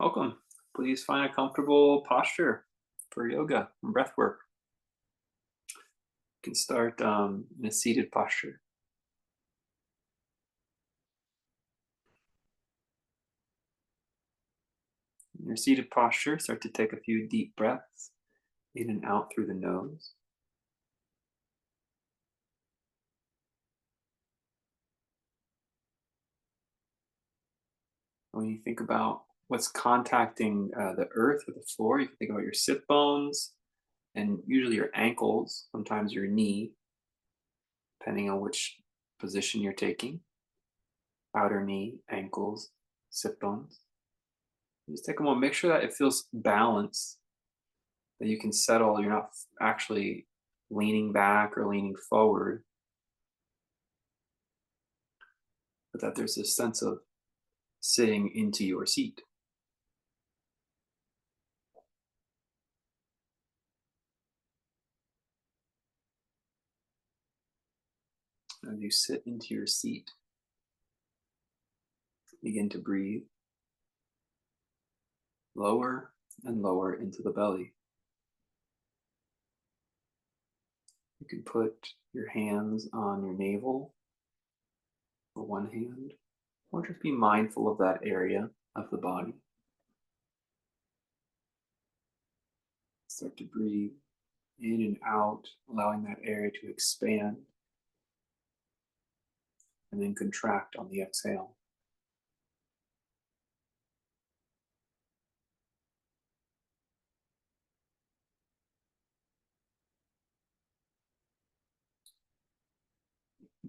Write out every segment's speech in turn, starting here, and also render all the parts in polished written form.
Welcome. Please find a comfortable posture for yoga and breath work. You can start in a seated posture. In your seated posture, start to take a few deep breaths in and out through the nose. When you think about what's contacting the earth or the floor, you can think about your sit bones and usually your ankles, sometimes your knee, depending on which position you're taking. Outer knee, ankles, sit bones. Just take a moment, make sure that it feels balanced, that you can settle. You're not actually leaning back or leaning forward, but that there's this sense of sitting into your seat. As you sit into your seat, begin to breathe lower and lower into the belly. You can put your hands on your navel for one hand, or just be mindful of that area of the body. Start to breathe in and out, allowing that area to expand and then contract on the exhale.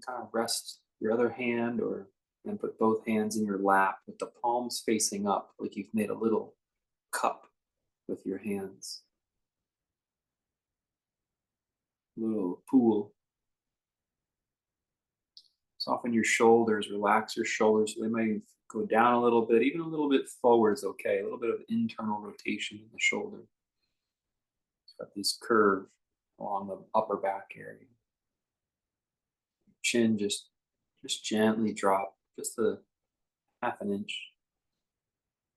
Kind of rest your other hand or and put both hands in your lap with the palms facing up, like you've made a little cup with your hands, little pool. Soften your shoulders, relax your shoulders. So they might go down a little bit, even a little bit forward is okay. A little bit of internal rotation in the shoulder. It's got this curve along the upper back area. Chin just gently drop, just a half an inch.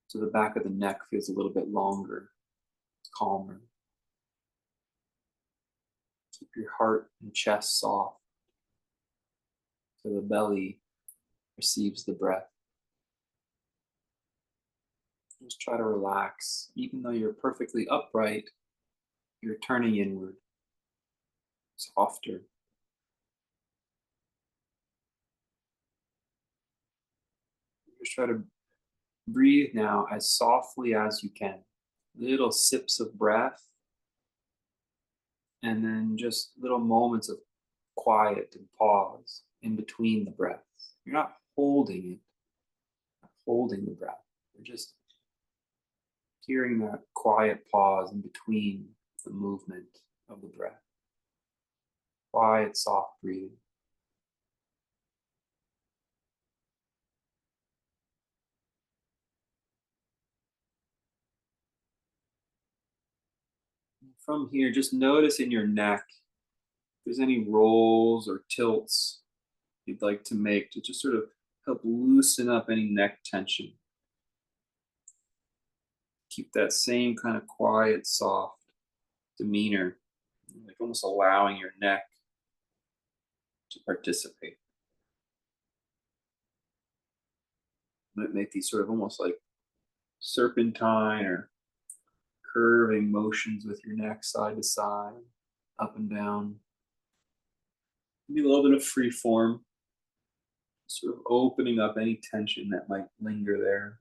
So the back of the neck feels a little bit longer, calmer. Keep your heart and chest soft so the belly receives the breath. Just try to relax. Even though you're perfectly upright, you're turning inward, softer. Just try to breathe now as softly as you can. Little sips of breath, and then just little moments of quiet and pause in between the breaths. You're not holding it, not holding the breath. You're just hearing that quiet pause in between the movement of the breath. Quiet, soft breathing. From here, just notice in your neck if there's any rolls or tilts you'd like to make to just sort of help loosen up any neck tension. Keep that same kind of quiet, soft demeanor, like almost allowing your neck to participate. Might make these sort of almost like serpentine or curving motions with your neck side to side, up and down. Maybe a little bit of free form, sort of opening up any tension that might linger there.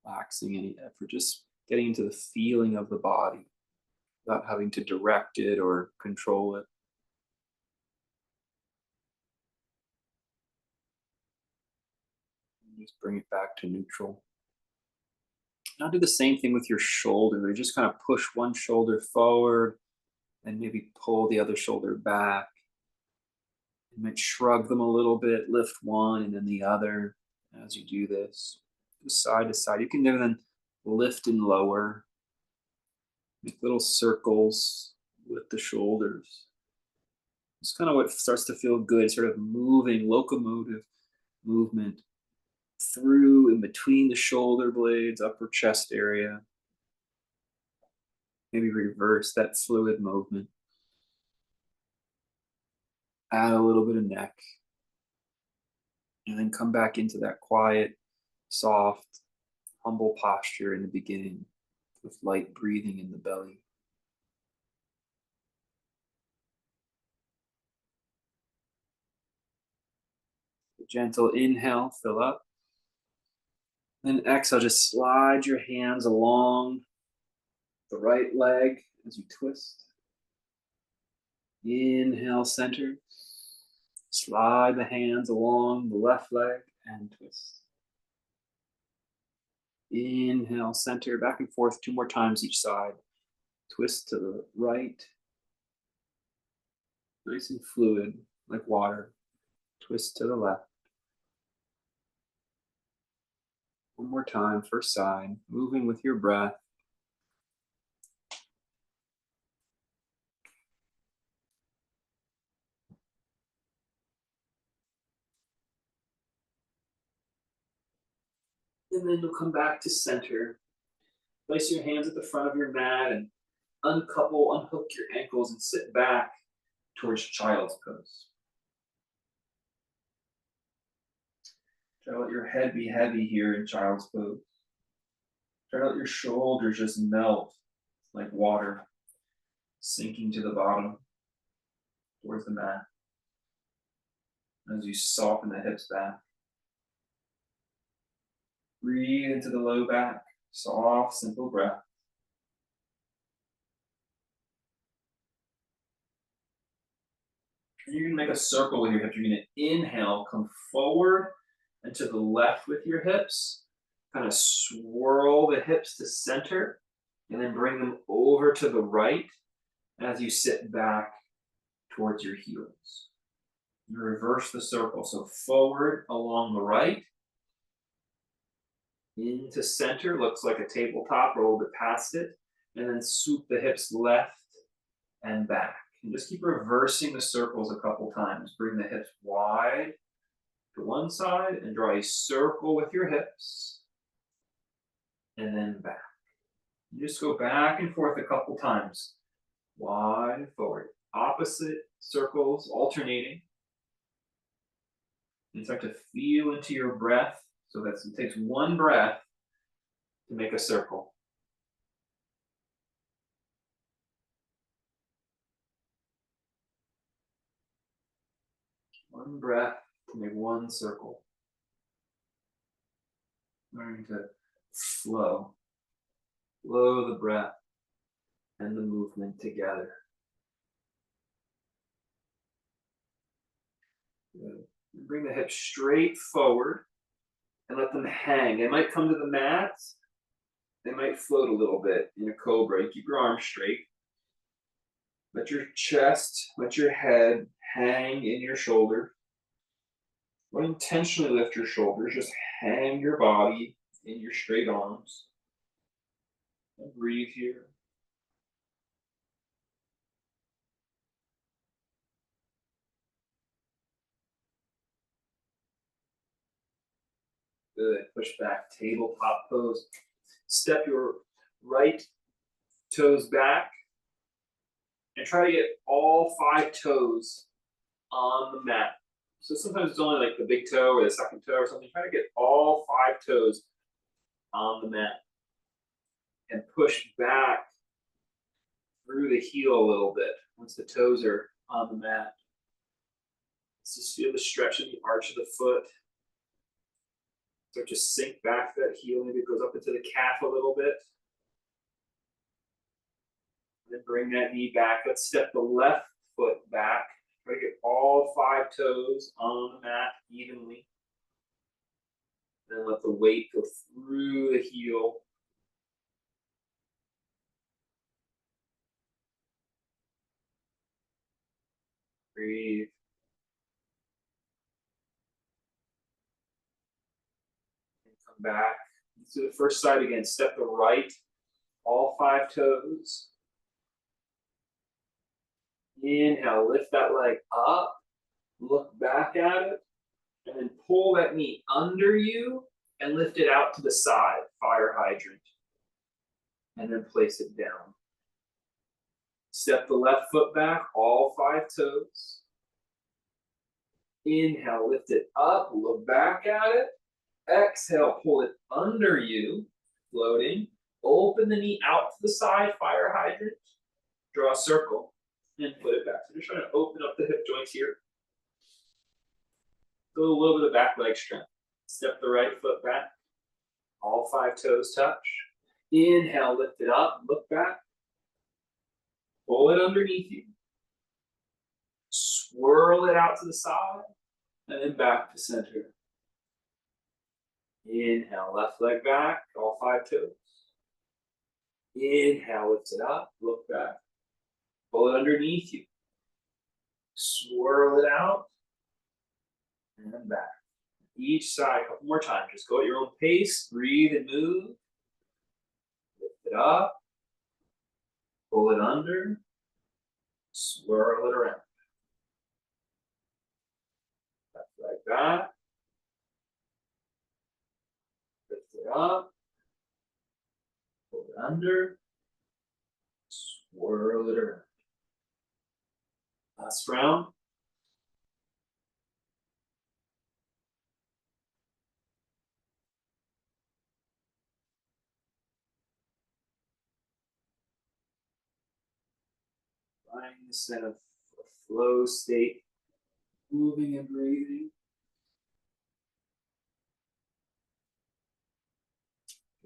Relaxing any effort, just getting into the feeling of the body without having to direct it or control it. And just bring it back to neutral. Now do the same thing with your shoulder. You just kind of push one shoulder forward and maybe pull the other shoulder back. You might shrug them a little bit, lift one and then the other as you do this. Just side to side. You can then lift and lower, make little circles with the shoulders. It's kind of what starts to feel good, sort of moving, locomotive movement through and between the shoulder blades, upper chest area. Maybe reverse that fluid movement. Add a little bit of neck. And then come back into that quiet, soft, humble posture in the beginning with light breathing in the belly. A gentle inhale, fill up. Then exhale, just slide your hands along the right leg as you twist. Inhale, center. Slide the hands along the left leg and twist. Inhale, center, back and forth 2 more times each side. Twist to the right. Nice and fluid, like water. Twist to the left. One more time, first side, moving with your breath. And then you'll come back to center. Place your hands at the front of your mat and unhook your ankles and sit back towards child's pose. Try to let your head be heavy here in child's pose. Try to let your shoulders just melt like water, sinking to the bottom towards the mat. As you soften the hips back. Breathe into the low back, soft, simple breath. You're going to make a circle with your hips. You're going to inhale, come forward and to the left with your hips. Kind of swirl the hips to center and then bring them over to the right as you sit back towards your heels. You reverse the circle. So forward along the right, into center, looks like a tabletop, roll a little bit past it, and then swoop the hips left and back. And just keep reversing the circles a couple times. Bring the hips wide to one side and draw a circle with your hips. And then back. You just go back and forth a couple times. Wide and forward. Opposite circles alternating. And start to feel into your breath. So that it takes one breath to make a circle. One breath to make one circle. Learning to flow. Flow the breath and the movement together. Good. Bring the hips straight forward and let them hang. They might come to the mat. They might float a little bit in a cobra. You keep your arms straight. Let your chest, let your head hang in your shoulder. Don't intentionally lift your shoulders. Just hang your body in your straight arms. And breathe here. Good. Push back, tabletop pose. Step your right toes back and try to get all 5 toes on the mat. So sometimes it's only like the big toe or the second toe or something. Try to get all 5 toes on the mat and push back through the heel a little bit once the toes are on the mat. Let's just feel the stretch in the arch of the foot. Start to sink back that heel. Maybe it goes up into the calf a little bit. Then bring that knee back. Let's step the left foot back. Try to get all 5 toes on the mat evenly. Then let the weight go through the heel. Breathe. And come back. Let's do the first side again. Step the right, all 5 toes. Inhale, lift that leg up, look back at it, and then pull that knee under you and lift it out to the side, fire hydrant. And then place it down. Step the left foot back, all 5 toes. Inhale, lift it up, look back at it. Exhale, pull it under you, floating. Open the knee out to the side, fire hydrant. Draw a circle and put it back. So just trying to open up the hip joints here. Go a little bit of back leg strength. Step the right foot back. All 5 toes touch. Inhale, lift it up, look back. Pull it underneath you. Swirl it out to the side, and then back to center. Inhale, left leg back, all 5 toes. Inhale, lift it up, look back. Pull it underneath you. Swirl it out, and then back. Each side, a couple more times. Just go at your own pace, breathe and move. Lift it up, pull it under, swirl it around. Like that. Lift it up, pull it under, swirl it around. Last round. Find this in a flow state, moving and breathing.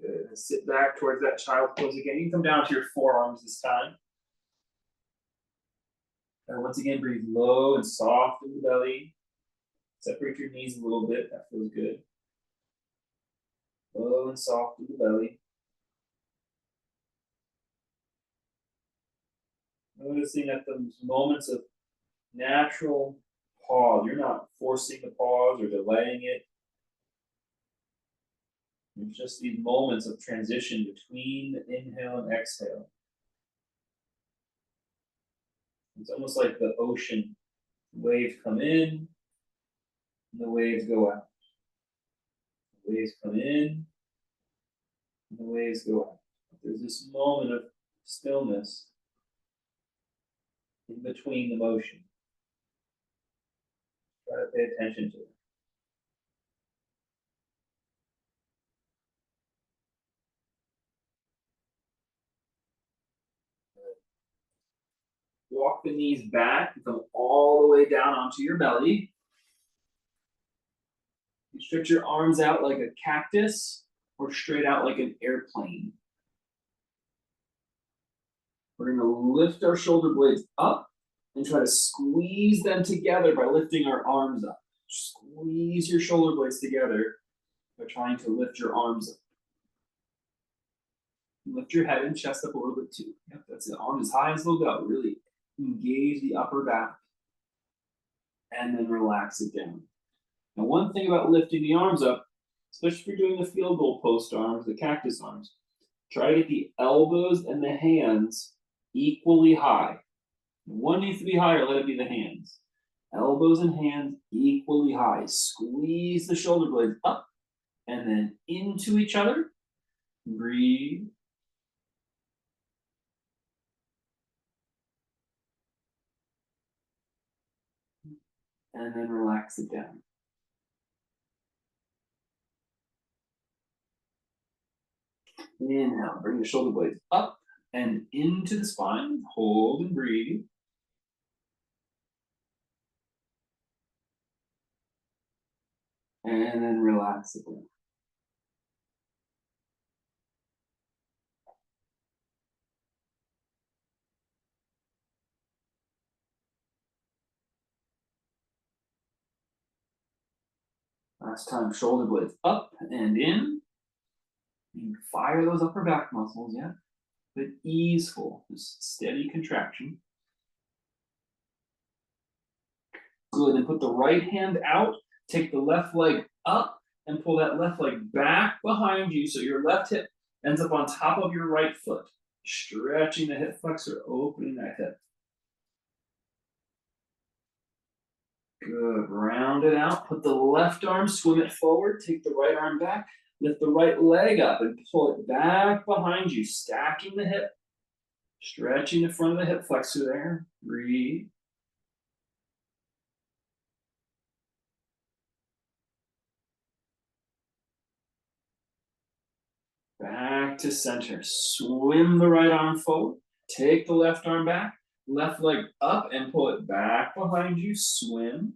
Good. And sit back towards that child pose again. You can come down to your forearms this time. And once again, breathe low and soft in the belly. Separate your knees a little bit. That feels good. Low and soft in the belly. Noticing at the moments of natural pause, you're not forcing the pause or delaying it. It's just these moments of transition between the inhale and exhale. It's almost like the ocean. Waves come in, and the waves go out. The waves come in, and the waves go out. There's this moment of stillness in between the motion. Try to pay attention to it. Walk the knees back and come all the way down onto your belly. You stretch your arms out like a cactus or straight out like an airplane. We're going to lift our shoulder blades up and try to squeeze them together by lifting our arms up. Squeeze your shoulder blades together by trying to lift your arms up. Lift your head and chest up a little bit too. Yep, that's it. Arms as high as they'll go. Really engage the upper back. And then relax it down. Now, one thing about lifting the arms up, especially if you're doing the field goal post arms, the cactus arms, try to get the elbows and the hands equally high. One needs to be higher, let it be the hands. Elbows and hands equally high. Squeeze the shoulder blades up and then into each other. Breathe. And then relax it down. Inhale, bring the shoulder blades up and into the spine. Hold and breathe. And then relax it down. Last time, shoulder blades up and in. You fire those upper back muscles, yeah, but easeful, just steady contraction. Good, then put the right hand out, take the left leg up, and pull that left leg back behind you so your left hip ends up on top of your right foot. Stretching the hip flexor, opening that hip. Good. Round it out. Put the left arm, swim it forward. Take the right arm back. Lift the right leg up and pull it back behind you, stacking the hip. Stretching the front of the hip flexor there. Breathe. Back to center. Swim the right arm forward. Take the left arm back. Left leg up and pull it back behind you. Swim.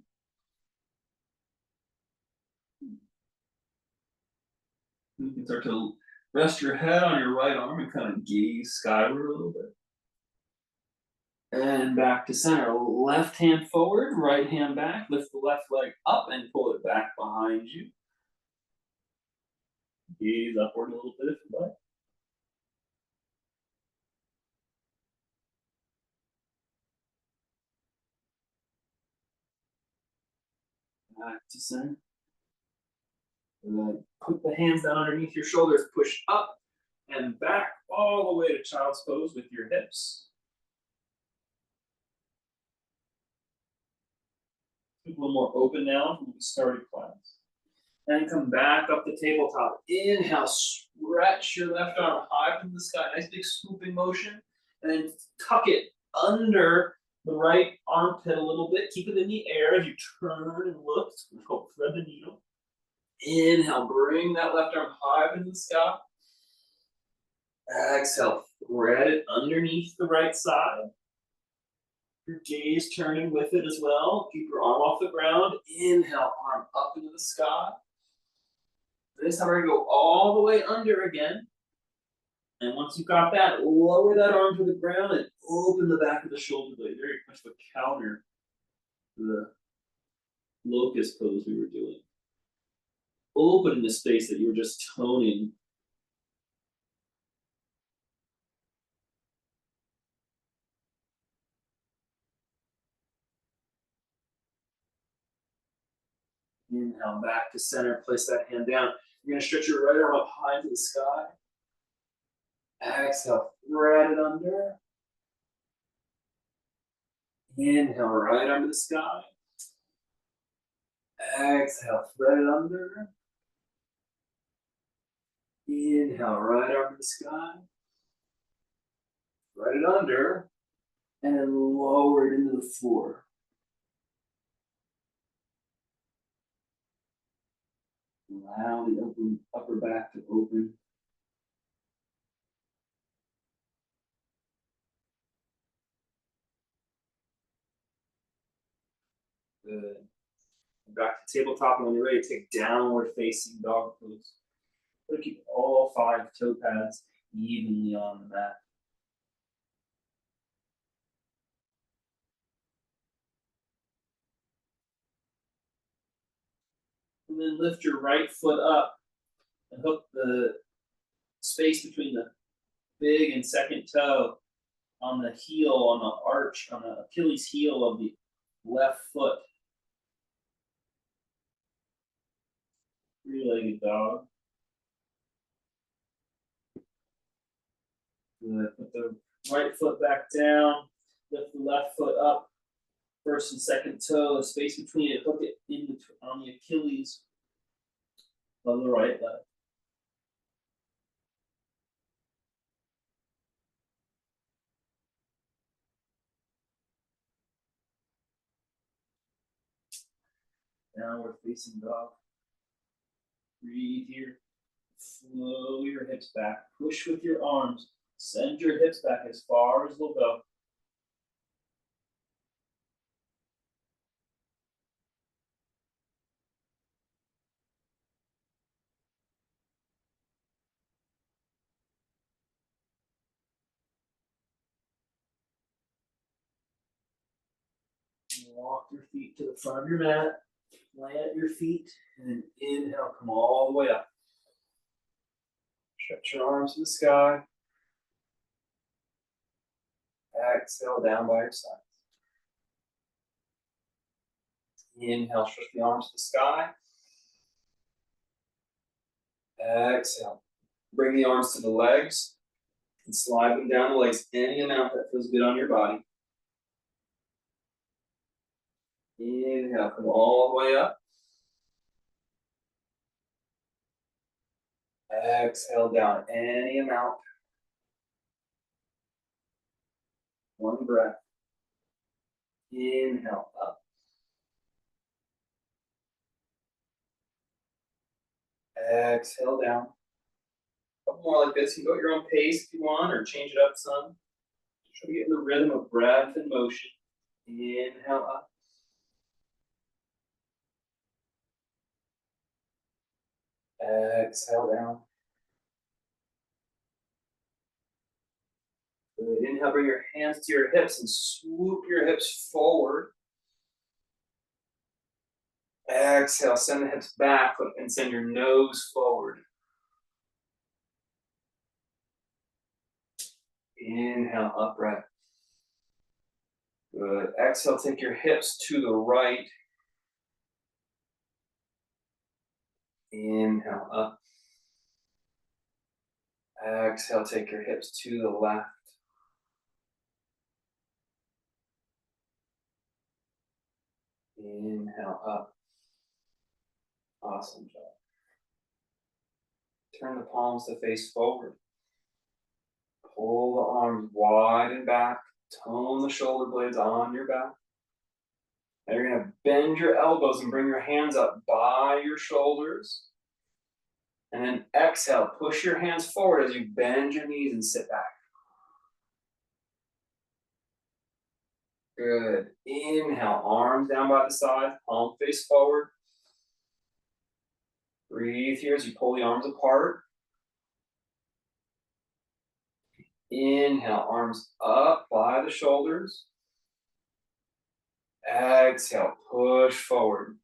You can start to rest your head on your right arm and kind of gaze skyward a little bit. And back to center. Left hand forward, right hand back. Lift the left leg up and pull it back behind you. Gaze upward a little bit if you like. Back to center. And then put the hands down underneath your shoulders, push up and back all the way to child's pose with your hips. A little more open now from the started class. And come back up the tabletop. Inhale, stretch your left arm high from the sky. Nice big swooping motion. And then tuck it under the right armpit a little bit. Keep it in the air as you turn and look. Go thread the needle. Inhale, bring that left arm high up into the sky. Exhale, thread it underneath the right side. Your gaze turning with it as well. Keep your arm off the ground. Inhale, arm up into the sky. This time we're gonna go all the way under again. And once you got that, lower that arm to the ground and open the back of the shoulder blade. Very much a counter to the locust pose we were doing. Open the space that you were just toning. Inhale, back to center. Place that hand down. You're going to stretch your right arm up high to the sky. Exhale, thread it under. Inhale, right arm to the sky. Exhale, thread it under. Inhale, right arm to the sky. Thread it under. And then lower it into the floor. Allow the upper back to open. Good. Back to tabletop, and when you're ready, take downward facing dog pose. Try to keep all 5 toe pads evenly on the mat. And then lift your right foot up and hook the space between the big and second toe on the heel, on the arch, on the Achilles heel of the left foot. Three-legged dog. Good. Put the right foot back down. Lift the left foot up. First and second toe, space between it. Hook it in between, on the Achilles of the right leg. Downward facing dog. Breathe here. Flow your hips back. Push with your arms. Send your hips back as far as they'll go. Walk your feet to the front of your mat. Plant your feet. And then inhale, come all the way up. Stretch your arms to the sky. Exhale down by your sides. Inhale, stretch the arms to the sky. Exhale. Bring the arms to the legs and slide them down the legs any amount that feels good on your body. Inhale, come all the way up. Exhale down any amount. One breath. Inhale up. Exhale down. A couple more like this. You can go at your own pace if you want, or change it up some. Try to get in the rhythm of breath and motion. Inhale up. Exhale down. Good. Inhale, bring your hands to your hips and swoop your hips forward. Exhale, send the hips back and send your nose forward. Inhale, upright. Good. Exhale, take your hips to the right. Inhale, up. Exhale, take your hips to the left. Inhale, up. Awesome job. Turn the palms to face forward. Pull the arms wide and back. Tone the shoulder blades on your back. Now you're going to bend your elbows and bring your hands up by your shoulders. And then exhale, push your hands forward as you bend your knees and sit back. Good. Inhale, arms down by the sides, palm face forward. Breathe here as you pull the arms apart. Inhale, arms up by the shoulders. Exhale, push forward.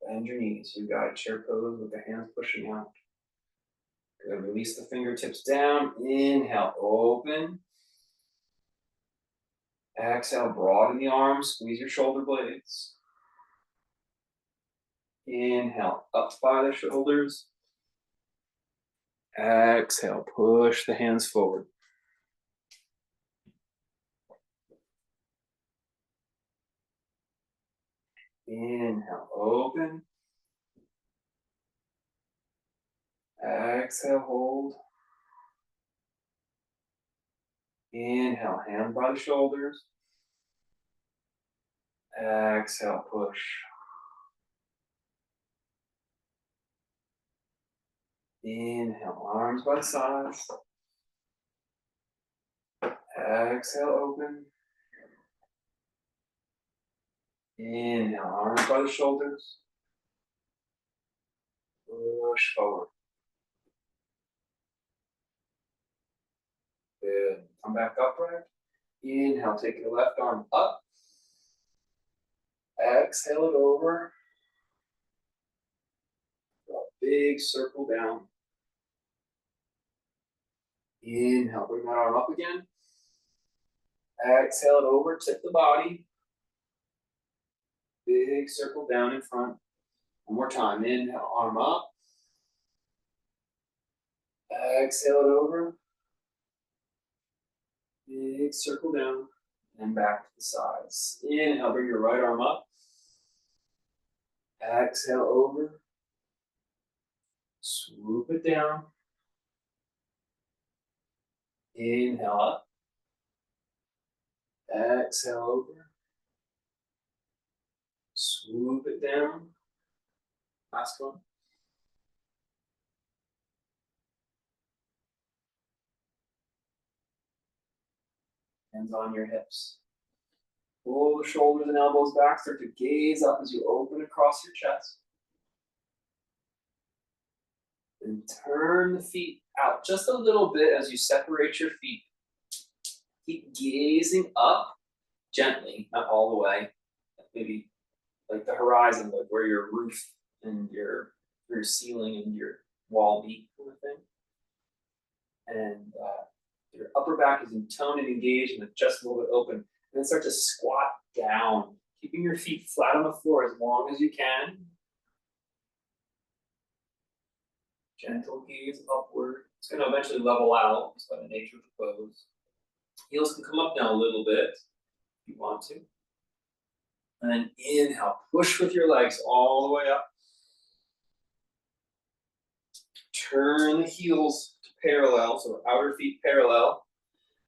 Bend your knees. You got chair pose with the hands pushing out. Good. Release the fingertips down. Inhale, open. Exhale, broaden the arms. Squeeze your shoulder blades. Inhale, up by the shoulders. Exhale, push the hands forward. Inhale, open. Exhale, hold. Inhale, hands by the shoulders. Exhale, push. Inhale, arms by the sides. Exhale, open. Inhale, arms by the shoulders. Push forward. Good. Come back upright. Inhale, take your left arm up. Exhale it over. Draw a big circle down. Inhale, bring that arm up again. Exhale it over, tip the body. Big circle down in front. One more time. Inhale, arm up. Exhale it over. Big circle down. And back to the sides. Inhale, bring your right arm up. Exhale over. Swoop it down. Inhale up. Exhale over. Swoop it down. Last one. Hands on your hips. Pull the shoulders and elbows back. Start to gaze up as you open across your chest. And turn the feet out just a little bit as you separate your feet. Keep gazing up gently, not all the way. Maybe like the horizon, like where your roof and your ceiling and your wall meet, kind of thing. And your upper back is in tone and engaged and just a little bit open. And then start to squat down, keeping your feet flat on the floor as long as you can. Gentle gaze upward. It's going to eventually level out, just by the nature of the pose. Heels can come up now a little bit, if you want to. And then inhale, push with your legs all the way up. Turn the heels to parallel, so outer feet parallel.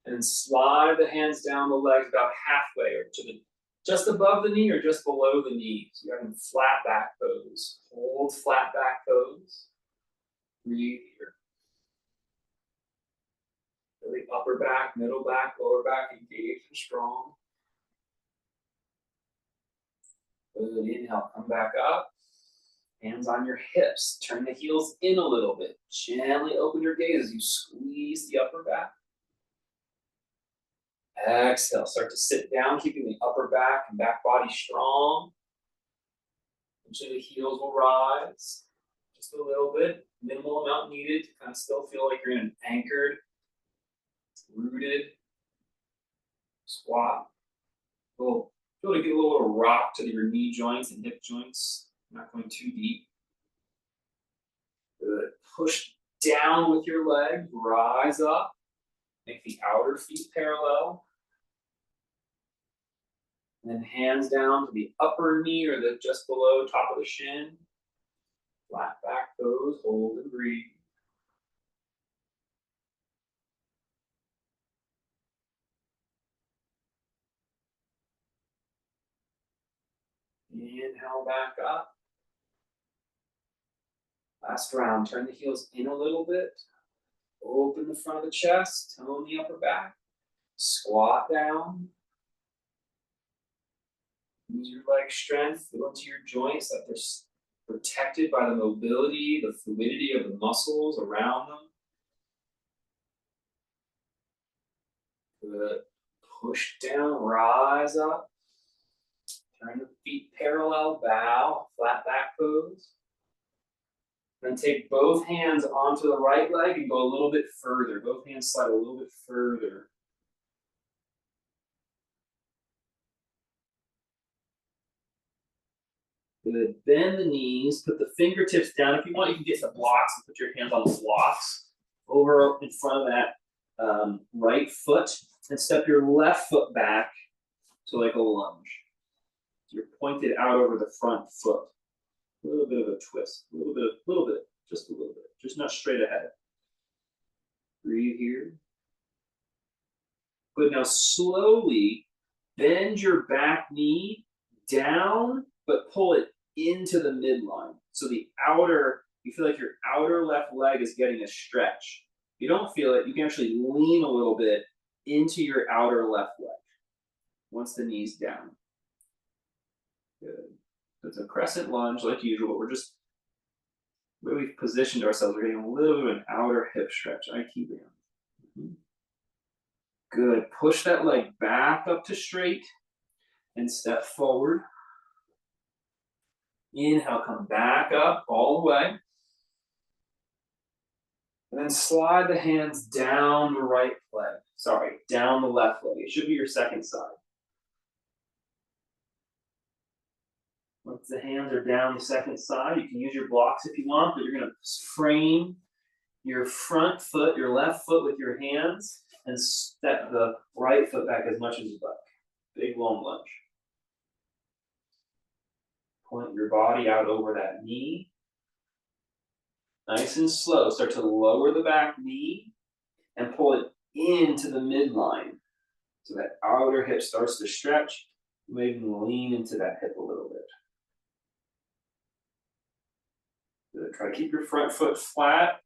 And then slide the hands down the legs about halfway or to the just above the knee or just below the knee. So you're having flat back pose. Hold flat back pose. Breathe here. Really upper back, middle back, lower back, engaged and strong. Good, inhale, come back up. Hands on your hips. Turn the heels in a little bit. Gently open your gaze as you squeeze the upper back. Exhale, start to sit down, keeping the upper back and back body strong. Eventually the heels will rise. Just a little bit, minimal amount needed to kind of still feel like you're in an anchored, rooted squat. Feel to get a little rock to your knee joints and hip joints. Not going too deep. Good. Push down with your legs, rise up. Make the outer feet parallel. And then hands down to the upper knee or the just below top of the shin. Flat back pose, hold and breathe. Inhale back up. Last round, turn the heels in a little bit. Open the front of the chest, tone the upper back. Squat down. Use your leg strength, feel into your joints that they're protected by the mobility, the fluidity of the muscles around them. Good. Push down, rise up. Turn the feet parallel, bow, flat back pose. Then take both hands onto the right leg and go a little bit further. Both hands slide a little bit further. Good. Bend the knees, put the fingertips down. If you want, you can get the blocks and put your hands on the blocks over in front of that right foot and step your left foot back to like a lunge. So you're pointed out over the front foot. A little bit of a twist, just a little bit, just not straight ahead. Breathe here. Good, now slowly bend your back knee down, but pull it into the midline. So the outer, you feel like your outer left leg is getting a stretch. If you don't feel it, you can actually lean a little bit into your outer left leg once the knee's down. Good. It's a crescent lunge like usual, but we're just, where we've positioned ourselves, we're getting a little bit of an outer hip stretch. I keep it on. Good. Push that leg back up to straight and step forward. Inhale, come back up all the way. And then slide the hands down the right leg. Sorry, down the left leg. It should be your second side. Once the hands are down the second side, you can use your blocks if you want, but you're going to frame your front foot, your left foot with your hands, and step the right foot back as much as you like. Big long lunge. Point your body out over that knee. Nice and slow. Start to lower the back knee and pull it into the midline. So that outer hip starts to stretch. You may even lean into that hip a little bit. Good. Try to keep your front foot flat.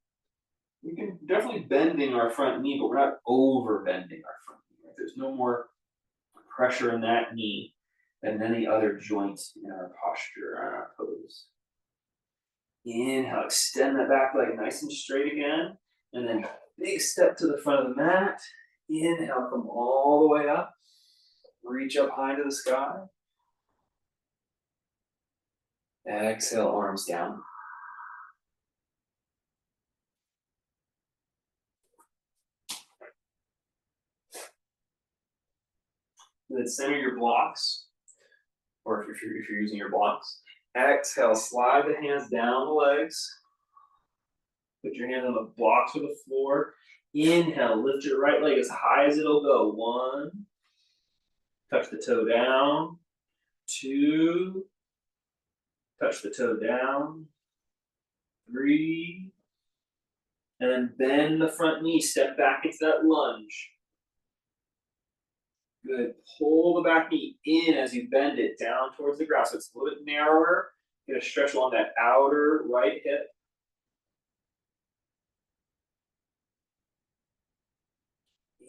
We can definitely bending our front knee, but we're not over bending our front knee. Right? There's no more pressure in that knee than any other joint in our posture, or our pose. Inhale, extend that back leg nice and straight again. And then big step to the front of the mat. Inhale, come all the way up. Reach up high to the sky. Exhale, arms down. Then center your blocks, or if you're using your blocks. Exhale, slide the hands down the legs. Put your hand on the blocks or the floor. Inhale, lift your right leg as high as it'll go. 1. Touch the toe down. 2, touch the toe down, 3, and then bend the front knee, step back into that lunge. Good, pull the back knee in as you bend it down towards the ground, so it's a little bit narrower. Get a stretch along that outer right hip.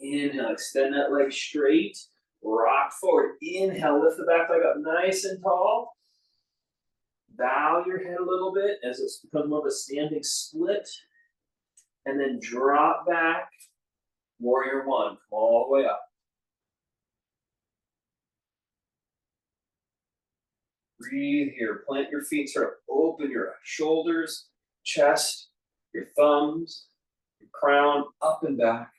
Inhale, extend that leg straight, rock forward. Inhale, lift the back leg up nice and tall. Bow your head a little bit as it becomes more of a standing split. And then drop back, warrior one, come all the way up. Breathe here, plant your feet, sort of open your shoulders, chest, your thumbs, your crown, up and back.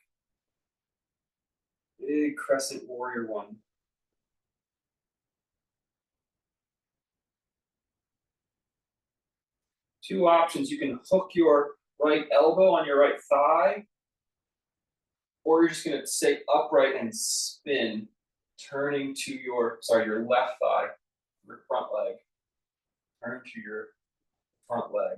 Big crescent warrior one. Two options, you can hook your right elbow on your right thigh, or you're just gonna stay upright and spin, turning to your left thigh, your front leg. Turn to your front leg.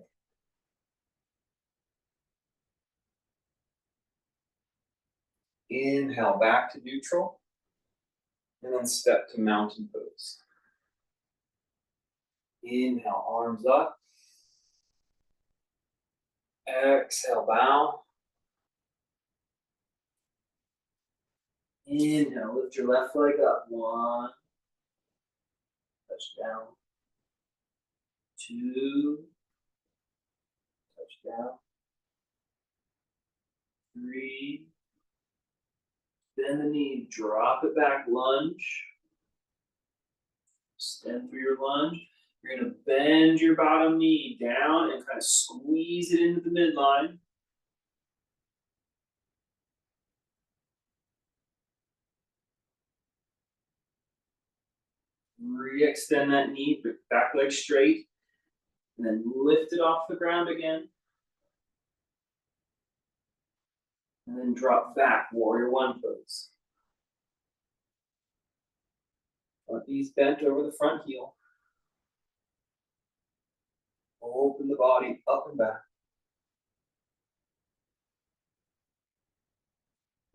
Inhale, back to neutral, and then step to mountain pose. Inhale, arms up. Exhale, bow. Inhale, lift your left leg up. 1, touch down. 2, touch down. 3, bend the knee, drop it back, lunge. Extend through your lunge. You're gonna bend your bottom knee down and kind of squeeze it into the midline. Re-extend that knee, back leg straight, and then lift it off the ground again. And then drop back, warrior one pose. Front knees bent over the front heel. Open the body up and back.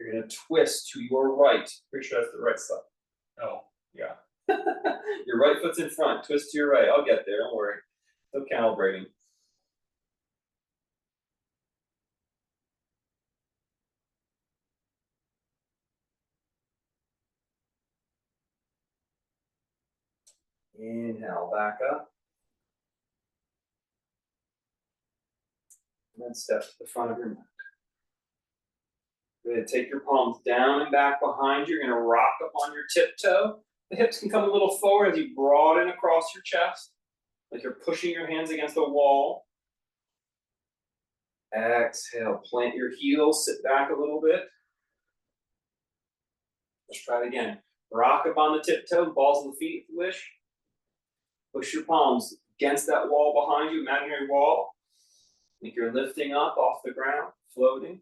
You're gonna twist to your right. Pretty sure that's the right side. Oh, yeah. Your right foot's in front, twist to your right. I'll get there, don't worry. Still calibrating. Inhale, back up. And then step to the front of your mat. Good, take your palms down and back behind you. You're gonna rock up on your tiptoe. The hips can come a little forward as you broaden across your chest, like you're pushing your hands against a wall. Exhale, plant your heels, sit back a little bit. Let's try it again. Rock up on the tiptoe, balls of the feet if you wish. Push your palms against that wall behind you, imaginary wall. Think you're lifting up off the ground, floating.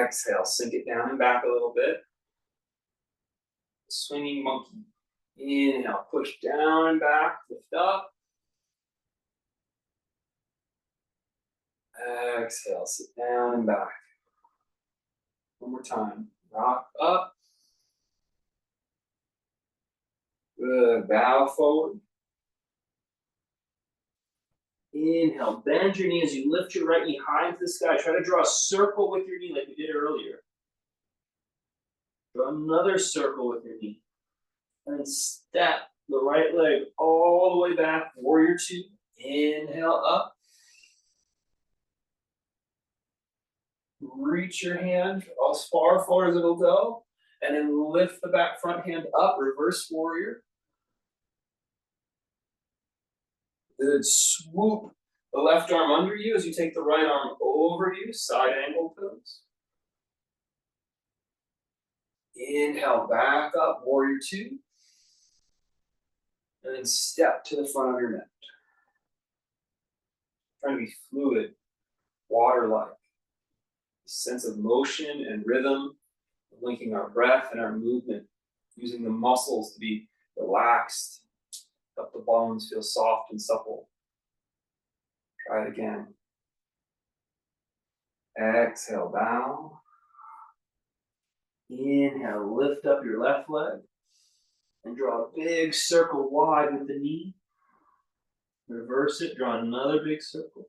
Exhale, sink it down and back a little bit. Swinging monkey. Inhale, push down and back, lift up. Exhale, sit down and back. One more time. Rock up. Good. Bow forward. Inhale, bend your knee as you lift your right knee high into the sky. Try to draw a circle with your knee like we did earlier. Draw another circle with your knee. And then step the right leg all the way back, warrior two. Inhale up. Reach your hand as far forward as it'll go. And then lift the back front hand up, reverse warrior. Good, swoop the left arm under you as you take the right arm over you, side angle pose. Inhale, back up, warrior two. And then step to the front of your mat. Trying to be fluid, water-like. Sense of motion and rhythm, linking our breath and our movement using the muscles to be relaxed, help the bones feel soft and supple. Try it again. Exhale, bow. Inhale, lift up your left leg and draw a big circle wide with the knee. Reverse it, draw another big circle.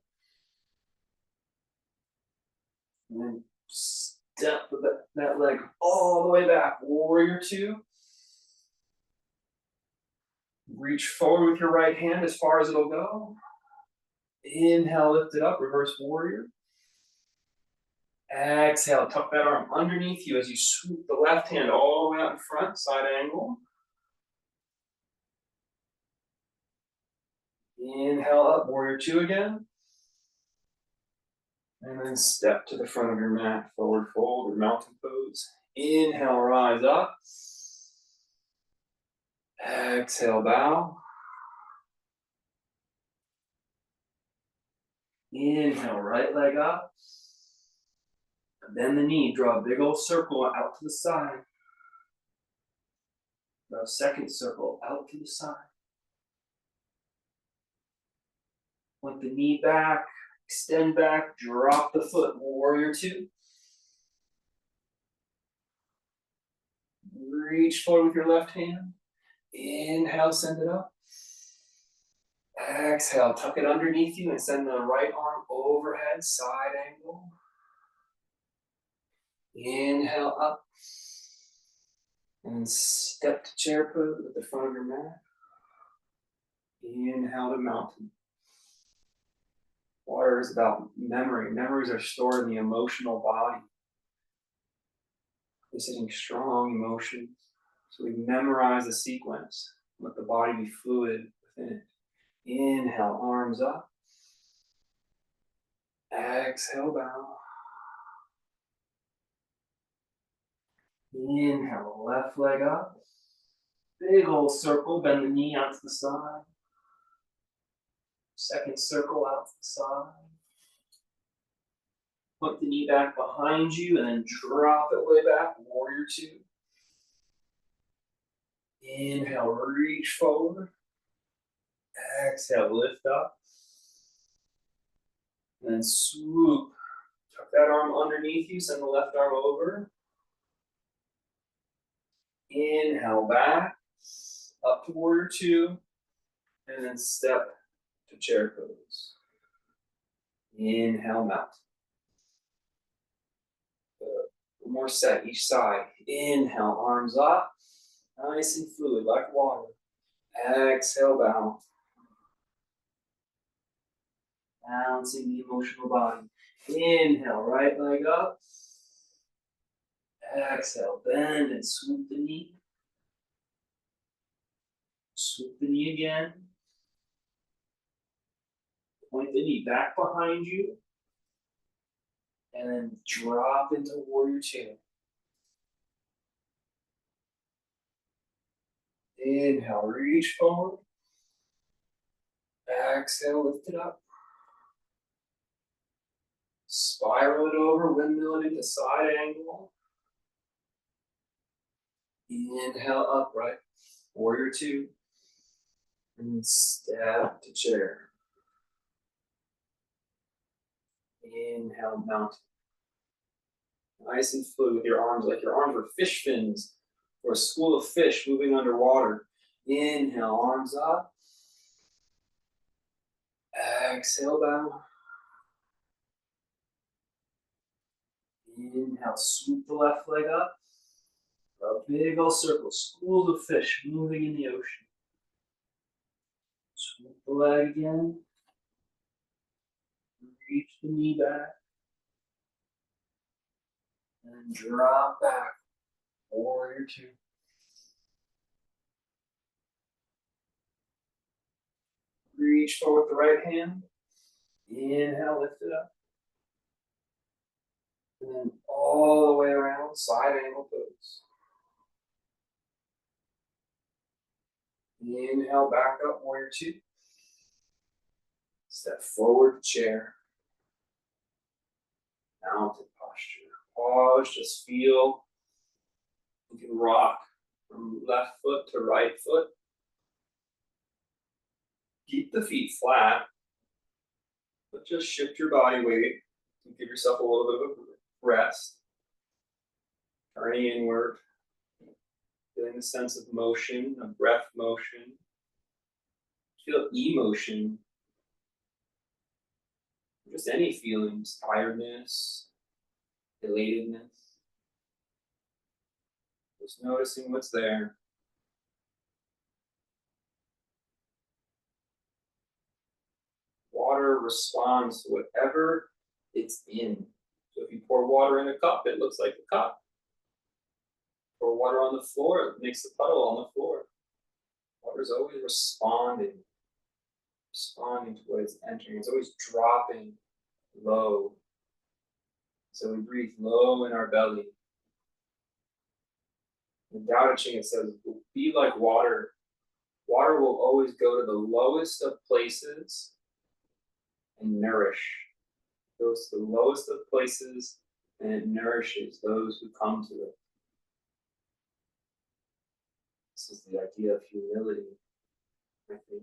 And then step that leg all the way back. Warrior two. Reach forward with your right hand as far as it'll go. Inhale, lift it up, reverse warrior. Exhale, tuck that arm underneath you as you swoop the left hand all the way out in front, side angle. Inhale up, warrior two again. And then step to the front of your mat, forward fold or mountain pose. Inhale, rise up. Exhale, bow. Inhale, right leg up. Bend the knee, draw a big old circle out to the side. Draw a second circle out to the side. Point the knee back, extend back, drop the foot, warrior two. Reach forward with your left hand. Inhale, send it up. Exhale, tuck it underneath you and send the right arm overhead, side angle. Inhale up. And step to chair pose at the front of your mat. Inhale to mountain. Water is about memory. Memories are stored in the emotional body. Eliciting strong emotions. So we memorize the sequence. Let the body be fluid within it. Inhale, arms up. Exhale, bow. Inhale, left leg up. Big old circle, bend the knee out to the side. Second circle out to the side. Put the knee back behind you and then drop it way back, warrior two. Inhale, reach forward. Exhale, lift up. And then swoop. Tuck that arm underneath you, send the left arm over. Inhale, back. Up to warrior two. And then step to chair pose. Inhale, mountain. One more set, each side. Inhale, arms up. Nice and fluid, like water. Exhale, bow. Balancing the emotional body. Inhale, right leg up. Exhale, bend and swoop the knee. Swoop the knee again. Point the knee back behind you. And then drop into warrior two. Inhale, reach forward. Exhale, lift it up. Spiral it over, windmill it into side angle. Inhale, upright. Warrior two. And step to chair. Inhale, mountain. Nice and fluid with your arms, like your arms are fish fins or a school of fish moving underwater. Inhale, arms up. Exhale, bow. Inhale, swoop the left leg up. A big old circle, schools of fish moving in the ocean. Swoop the leg again. Reach the knee back. And drop back. Warrior two. Reach forward with the right hand. Inhale, lift it up. And then all the way around, side angle pose. Inhale, back up, warrior two. Step forward, chair. Mountain posture. Pause, just feel. You can rock from left foot to right foot. Keep the feet flat, but just shift your body weight to give yourself a little bit of a rest. Turning inward, feeling the sense of motion, of breath motion. Feel emotion, just any feelings, tiredness, elatedness. Just noticing what's there. Water responds to whatever it's in. So if you pour water in a cup, it looks like a cup. Pour water on the floor, it makes a puddle on the floor. Water is always responding to what it's entering. It's always dropping low. So we breathe low in our belly. In Tao Te Ching it says, be like water. Water will always go to the lowest of places and nourish. It goes to the lowest of places and it nourishes those who come to it. This is the idea of humility, I think.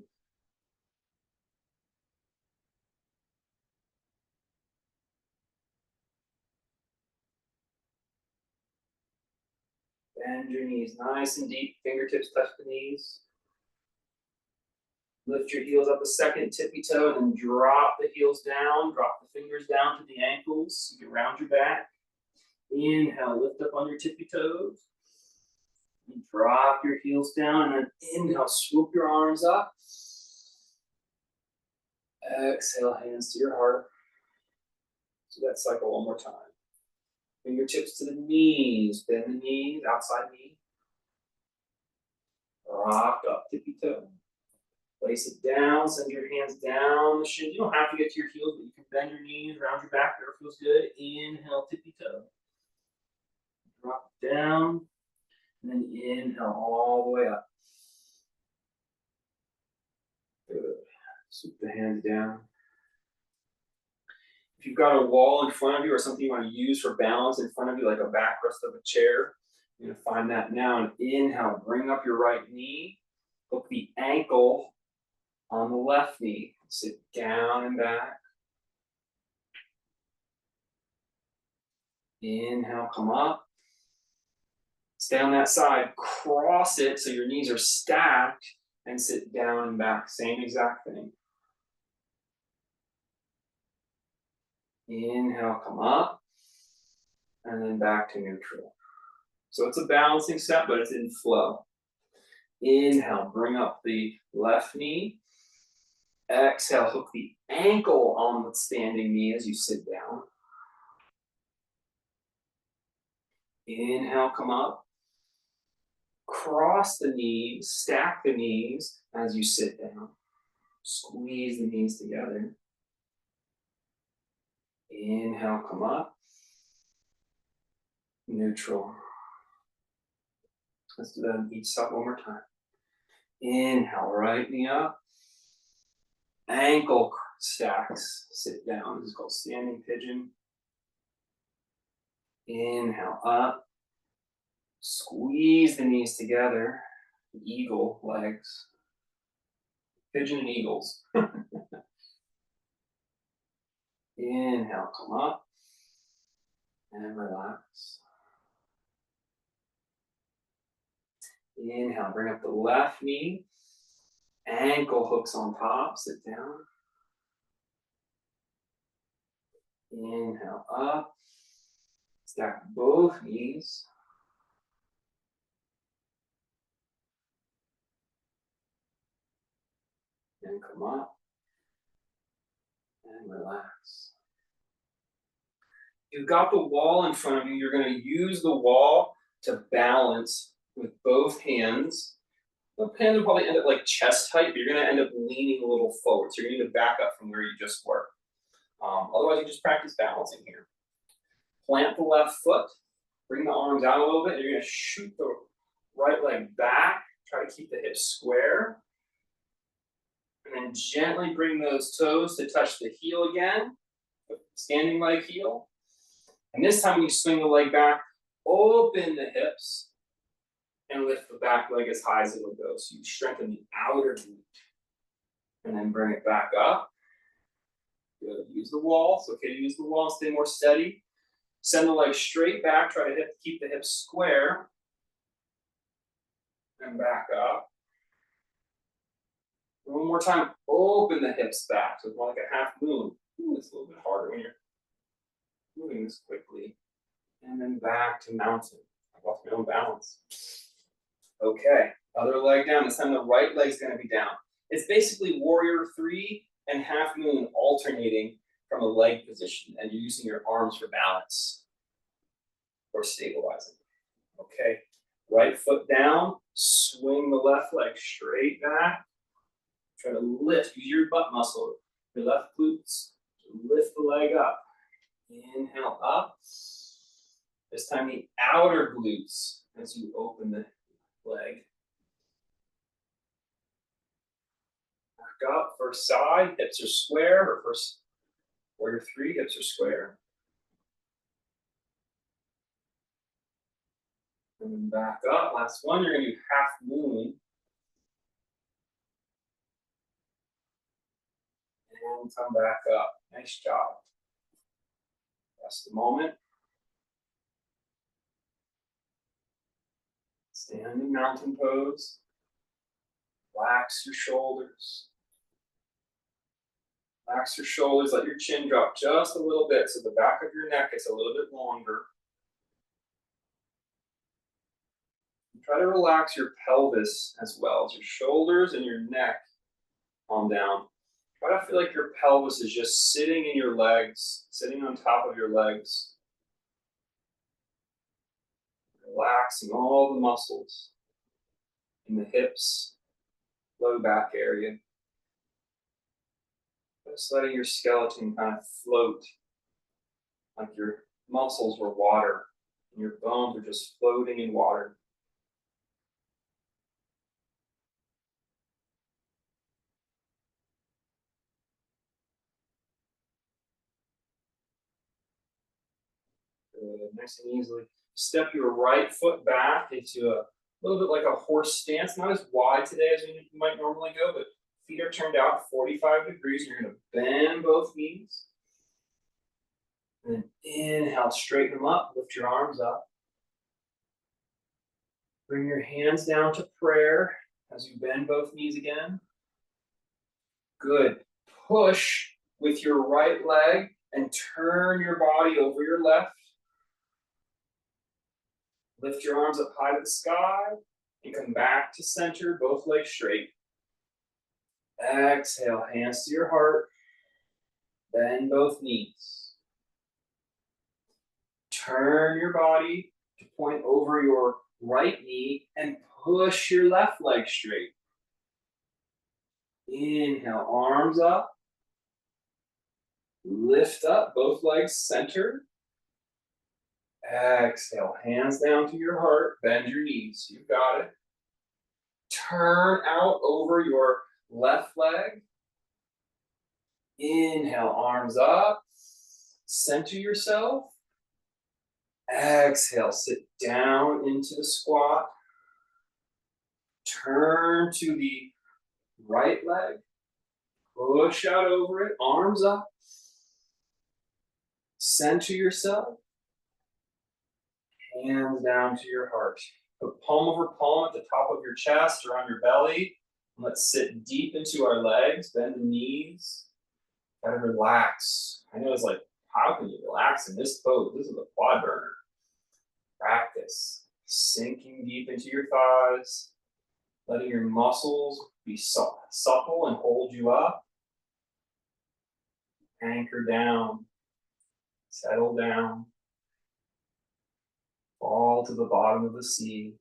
Bend your knees nice and deep, fingertips touch the knees. Lift your heels up a second, tippy toe, and then drop the heels down. Drop the fingers down to the ankles. You can round your back. Inhale, lift up on your tippy toes. And drop your heels down, and then inhale, swoop your arms up. Exhale, hands to your heart. Do that cycle one more time. Fingertips to the knees, bend the knees, outside knee. Rock up, tippy toe. Place it down, send your hands down the shins. You don't have to get to your heels, but you can bend your knees, round your back, whatever feels good. Inhale, tippy toe. Drop it down, and then inhale all the way up. Good. Swoop the hands down. If you've got a wall in front of you or something you want to use for balance in front of you, like a backrest of a chair, you're going to find that now. And inhale, bring up your right knee. Hook the ankle on the left knee. Sit down and back. Inhale, come up. Stay on that side. Cross it so your knees are stacked and sit down and back. Same exact thing. Inhale, come up, and then back to neutral. So it's a balancing step, but it's in flow. Inhale, bring up the left knee. Exhale, hook the ankle on the standing knee as you sit down. Inhale, come up. Cross the knees, stack the knees as you sit down. Squeeze the knees together. Inhale, come up. Neutral. Let's do that on each side one more time. Inhale, right knee up. Ankle stacks, sit down. This is called standing pigeon. Inhale, up. Squeeze the knees together. Eagle legs. Pigeon and eagles. Inhale, come up. And relax. Inhale, bring up the left knee. Ankle hooks on top, sit down. Inhale, up. Stack both knees. And come up. And relax. You've got the wall in front of you. You're going to use the wall to balance with both hands. The hands will probably end up like chest height, but you're going to end up leaning a little forward. So you're going to need to back up from where you just were. Otherwise, you just practice balancing here. Plant the left foot. Bring the arms out a little bit. You're going to shoot the right leg back. Try to keep the hips square. And then gently bring those toes to touch the heel again. Standing leg heel. And this time when you swing the leg back, open the hips and lift the back leg as high as it'll go. So you strengthen the outer glute and then bring it back up. Good. Use the wall. It's okay to use the wall and stay more steady. Send the leg straight back. Try to keep the hips square. And back up. One more time. Open the hips back. So it's more like a half moon. Ooh, it's a little bit harder when you're moving this quickly. And then back to mountain. I've lost my own balance. Okay. Other leg down. This time the right leg's going to be down. It's basically warrior 3 and half moon alternating from a leg position, and you're using your arms for balance or stabilizing. Okay, right foot down, swing the left leg straight back. Try to lift, use your butt muscle, your left glutes, lift the leg up. Inhale up. This time the outer glutes as you open the leg. Up, first side, hips are square, or first warrior 3, hips are square. And then back up, last one, you're gonna do half moon. And come back up, nice job. Rest a moment. Standing mountain pose. Relax your shoulders. Relax your shoulders, let your chin drop just a little bit so the back of your neck is a little bit longer. Try to relax your pelvis as well as your shoulders and your neck calm down. Try to feel like your pelvis is just sitting in your legs, sitting on top of your legs. Relaxing all the muscles in the hips, low back area. Just letting your skeleton kind of float like your muscles were water and your bones are just floating in water. Good. Nice and easily. Step your right foot back into a little bit like a horse stance, not as wide today as you might normally go, but feet are turned out 45 degrees. You're going to bend both knees. And then inhale, straighten them up, lift your arms up. Bring your hands down to prayer as you bend both knees again. Good. Push with your right leg and turn your body over your left. Lift your arms up high to the sky and come back to center, both legs straight. Exhale, hands to your heart. Bend both knees. Turn your body to point over your right knee and push your left leg straight. Inhale, arms up. Lift up, both legs centered. Exhale, hands down to your heart. Bend your knees. You got it. Turn out over your left leg. Inhale, arms up. Center yourself. Exhale, sit down into the squat. Turn to the right leg. Push out over it, arms up. Center yourself. Hands down to your heart. Put palm over palm at the top of your chest or on your belly. Let's sit deep into our legs, bend the knees. Try to relax. I know it's like, how can you relax in this pose? This is a quad burner. Practice. Sinking deep into your thighs. Letting your muscles be supple and hold you up. Anchor down. Settle down. Fall to the bottom of the sea.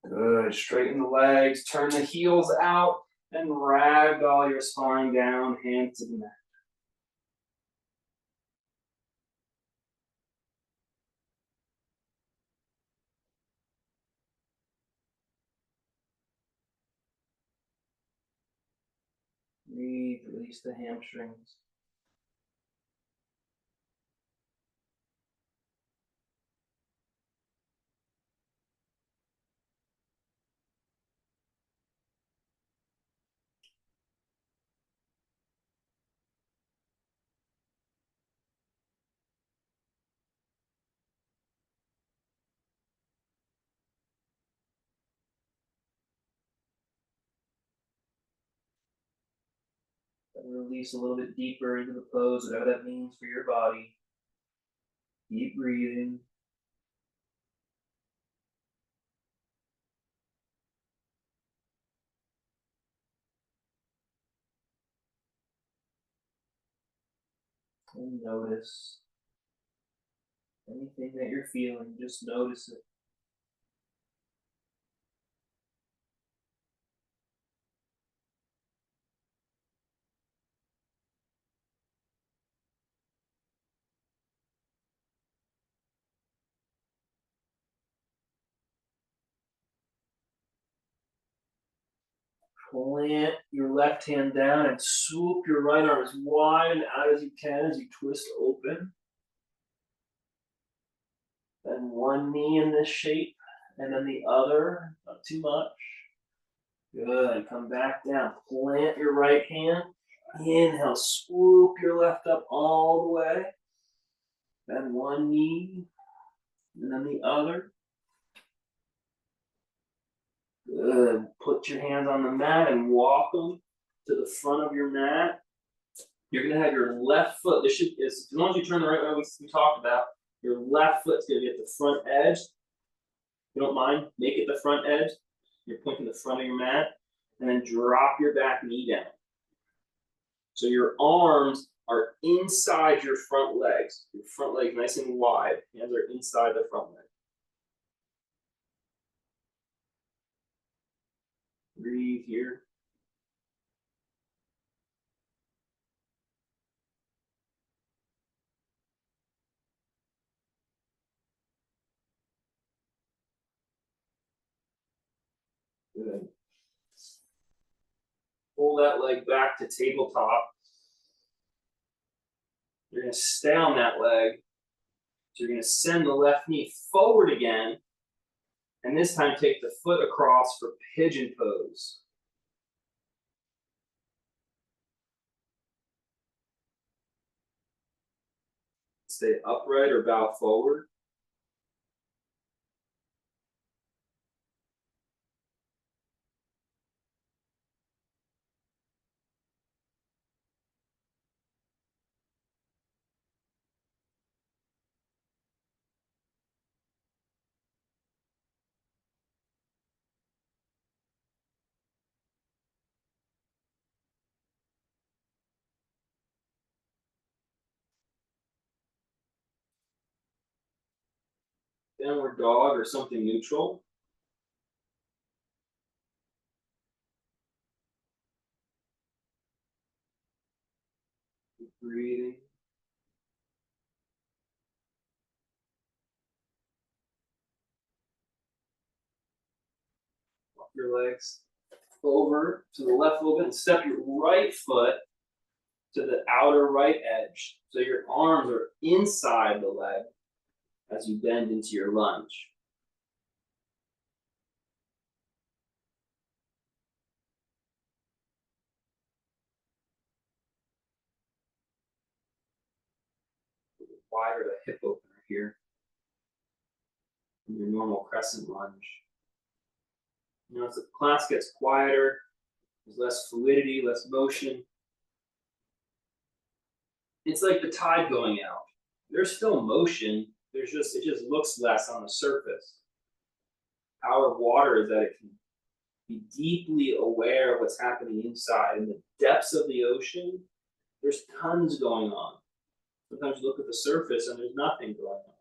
Good. Straighten the legs. Turn the heels out and ragdoll your spine down, hands to the neck. Breathe, release the hamstrings. Release a little bit deeper into the pose, whatever that means for your body. Keep breathing. And notice anything that you're feeling, just notice it. Plant your left hand down and swoop your right arm as wide and out as you can as you twist open. Then one knee in this shape, and then the other, not too much. Good, come back down. Plant your right hand. Inhale, swoop your left up all the way. Then one knee, and then the other. Good. Put your hands on the mat and walk them to the front of your mat. You're gonna have your left foot. This should, as long as you turn the right way we talked about, your left foot's gonna be at the front edge. If you don't mind, make it the front edge. You're pointing the front of your mat, and then drop your back knee down. So your arms are inside your front legs. Your front leg nice and wide. Hands are inside the front leg. Breathe here. Good. Pull that leg back to tabletop. You're going to stay on that leg. So you're going to send the left knee forward again. And this time take the foot across for pigeon pose. Stay upright or bow forward. Downward dog or something neutral. Keep breathing. Walk your legs over to the left a little bit and step your right foot to the outer right edge. So your arms are inside the leg as you bend into your lunge. Wider the hip opener here in your normal crescent lunge. You know, as the class gets quieter, there's less fluidity, less motion. It's like the tide going out. There's still motion. It just looks less on the surface. The power of water is that it can be deeply aware of what's happening inside. In the depths of the ocean, there's tons going on. Sometimes you look at the surface and there's nothing going on.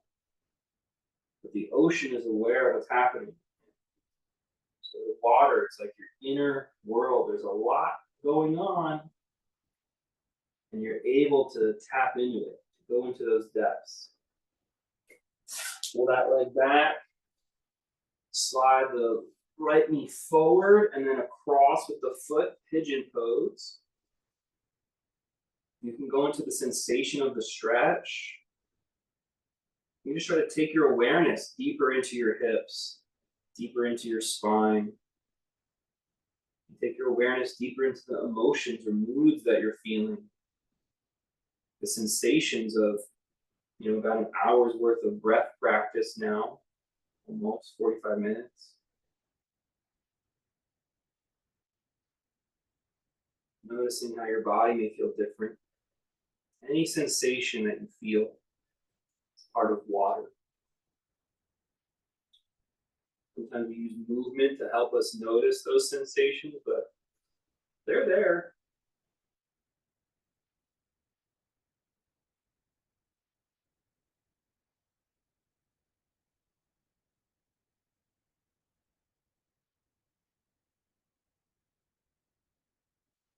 But the ocean is aware of what's happening. So the water, it's like your inner world. There's a lot going on. And you're able to tap into it, to go into those depths. Pull that leg back. Slide the right knee forward and then across with the foot, pigeon pose. You can go into the sensation of the stretch. You just try to take your awareness deeper into your hips, deeper into your spine. You take your awareness deeper into the emotions or moods that you're feeling. The sensations of, about an hour's worth of breath practice now, almost 45 minutes. Noticing how your body may feel different. Any sensation that you feel is part of water. Sometimes we use movement to help us notice those sensations, but they're there.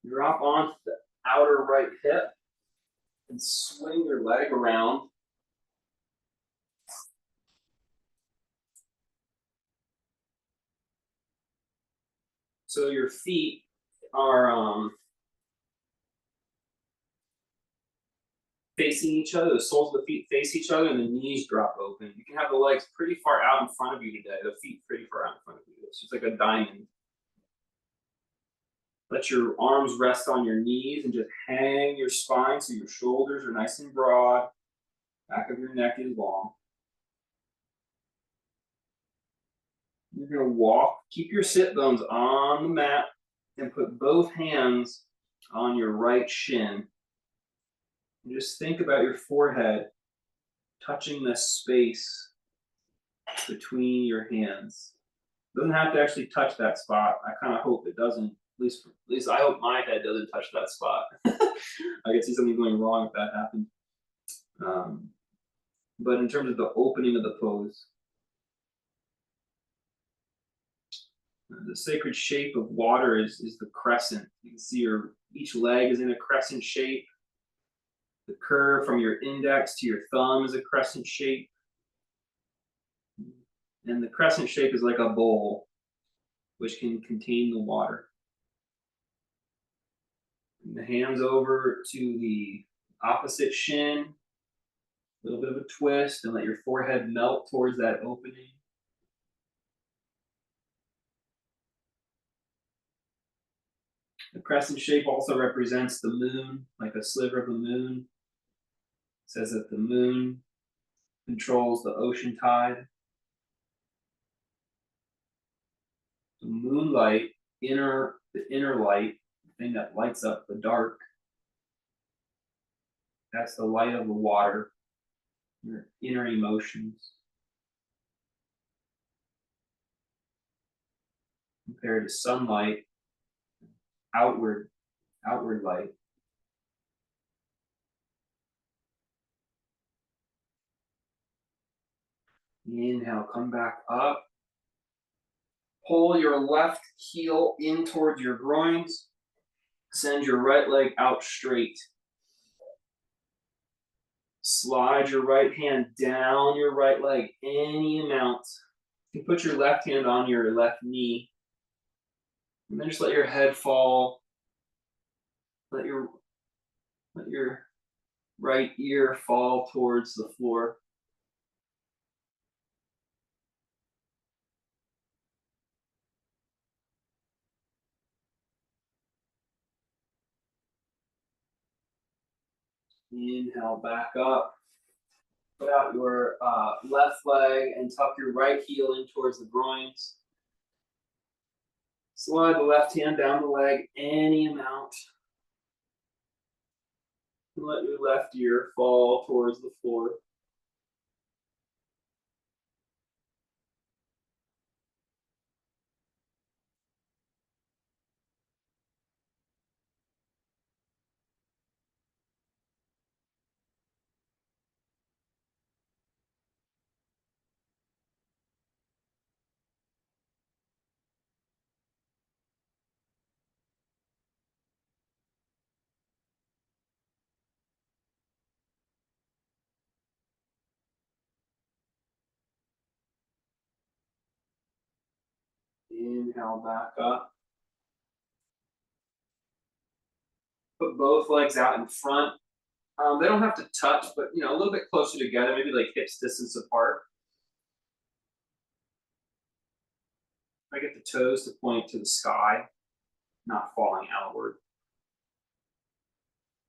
Drop onto the outer right hip and swing your leg around. So your feet are facing each other, the soles of the feet face each other, and the knees drop open. You can have the legs pretty far out in front of you today, the feet pretty far out in front of you. It's just like a diamond. Let your arms rest on your knees and just hang your spine so your shoulders are nice and broad. Back of your neck is long. You're going to walk, keep your sit bones on the mat, and put both hands on your right shin. And just think about your forehead touching the space between your hands. Doesn't have to actually touch that spot. I kind of hope it doesn't. At least I hope my head doesn't touch that spot. I could see something going wrong if that happened. But in terms of the opening of the pose, the sacred shape of water is the crescent. You can see each leg is in a crescent shape. The curve from your index to your thumb is a crescent shape. And the crescent shape is like a bowl, which can contain the water. Bring the hands over to the opposite shin. A little bit of a twist, and let your forehead melt towards that opening. The crescent shape also represents the moon, like a sliver of the moon. It says that the moon controls the ocean tide. The moonlight, the inner light, the thing that lights up the dark, that's the light of the water, your inner emotions. Compared to sunlight, outward light. Inhale, come back up. Pull your left heel in towards your groins. Send your right leg out straight. Slide your right hand down your right leg any amount. You can put your left hand on your left knee. And then just let your head fall. Let your right ear fall towards the floor. Inhale, back up. Put out your left leg and tuck your right heel in towards the groins. Slide the left hand down the leg any amount. And let your left ear fall towards the floor. Inhale, back up. Put both legs out in front. They don't have to touch, but a little bit closer together, maybe like hips distance apart. I get the toes to point to the sky, not falling outward.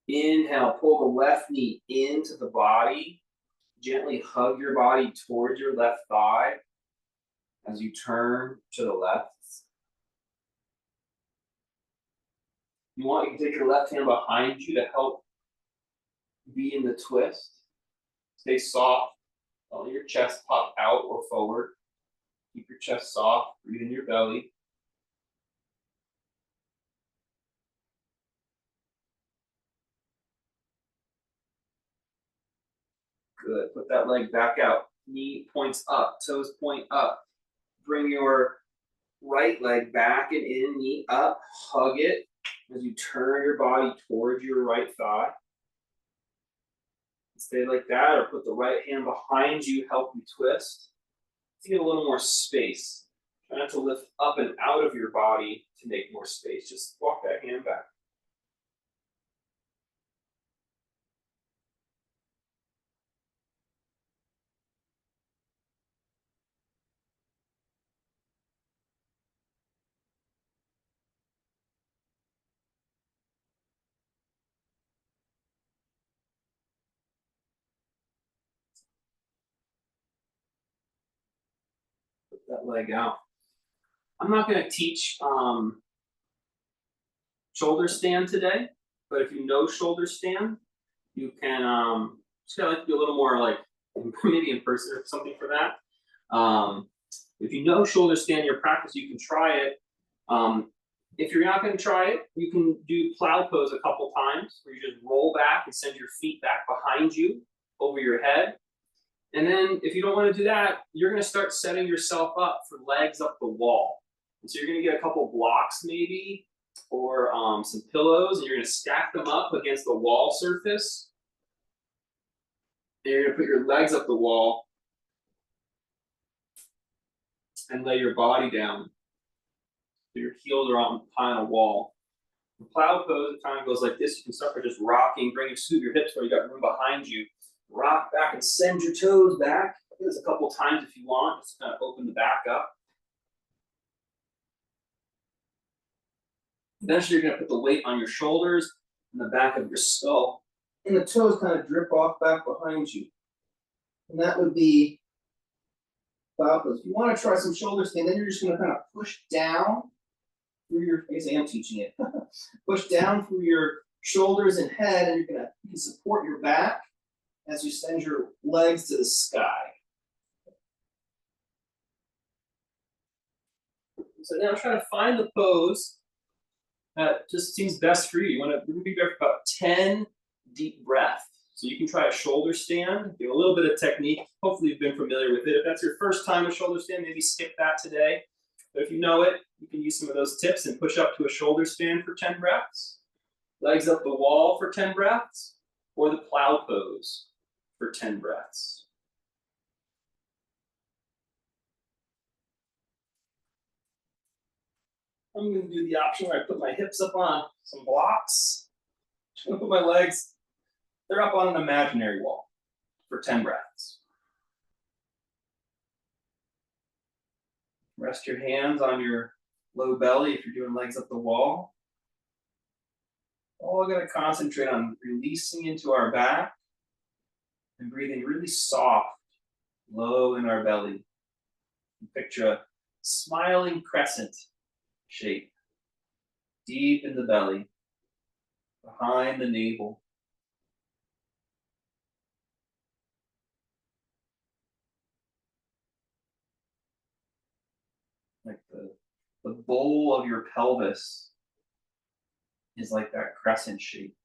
Inhale, pull the left knee into the body. Gently hug your body towards your left thigh as you turn to the left. You can take your left hand behind you to help be in the twist. Stay soft. Don't let your chest pop out or forward. Keep your chest soft. Breathe in your belly. Good. Put that leg back out. Knee points up. Toes point up. Bring your right leg back and in. Knee up. Hug it as you turn your body towards your right thigh. Stay like that, or put the right hand behind you, help you twist. To get a little more space. Try not to lift up and out of your body to make more space. Just walk that hand back. Put that leg out. I'm not going to teach shoulder stand today, but if you know shoulder stand, you can just kind of like do a little more like maybe in person or something for that. If you know shoulder stand in your practice, you can try it. If you're not going to try it, you can do plow pose a couple times where you just roll back and send your feet back behind you over your head. And then if you don't want to do that, you're going to start setting yourself up for legs up the wall. And so you're going to get a couple blocks maybe, or some pillows, and you're going to stack them up against the wall surface. And you're going to put your legs up the wall and lay your body down. So your heels are on a wall. The plow pose, it kind of goes like this. You can start by just rocking, bring your hips where you got room behind you. Rock back and send your toes back. Do this a couple times if you want, just to kind of open the back up. Eventually, you're going to put the weight on your shoulders and the back of your skull. And the toes kind of drip off back behind you. And that would be plow pose. If you want to try some shoulder stand, then you're just going to kind of push down through your, I guess I am teaching it. Push down through your shoulders and head, and you can support your back as you send your legs to the sky. So now try to find the pose that just seems best for you. You want to be there for about 10 deep breaths. So you can try a shoulder stand, do a little bit of technique. Hopefully you've been familiar with it. If that's your first time with shoulder stand, maybe skip that today. But if you know it, you can use some of those tips and push up to a shoulder stand for 10 breaths. Legs up the wall for 10 breaths, or the plow pose for 10 breaths. I'm going to do the option where I put my hips up on some blocks. I'm going to put my legs, they're up on an imaginary wall for 10 breaths. Rest your hands on your low belly if you're doing legs up the wall. All we're going to concentrate on releasing into our back and breathing really soft, low in our belly. Picture a smiling crescent shape, deep in the belly, behind the navel. Like the bowl of your pelvis is like that crescent shape.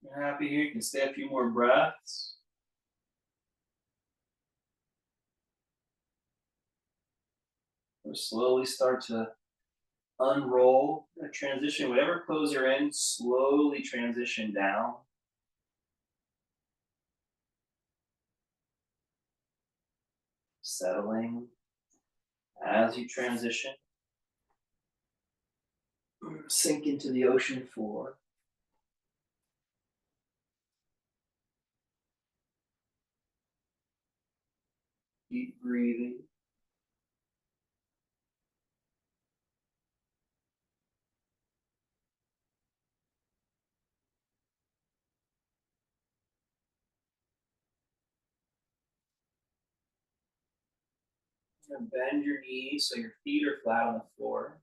You're happy here, you can stay a few more breaths. Or slowly start to unroll, transition, whatever clothes you're in, slowly transition down. Settling as you transition. Sink into the ocean floor. Deep breathing. And bend your knees so your feet are flat on the floor.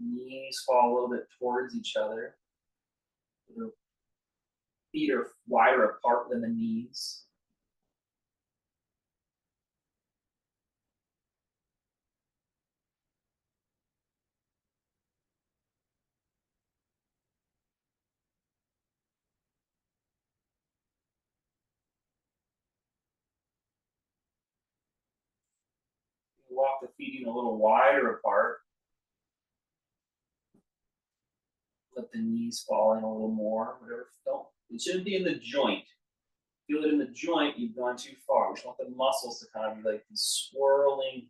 Knees fall a little bit towards each other. Your feet are wider apart than the knees. You walk the feet even a little wider apart. Let the knees fall in a little more. Whatever. Don't. It shouldn't be in the joint. Feel it in the joint, you've gone too far. We just want the muscles to kind of be like these swirling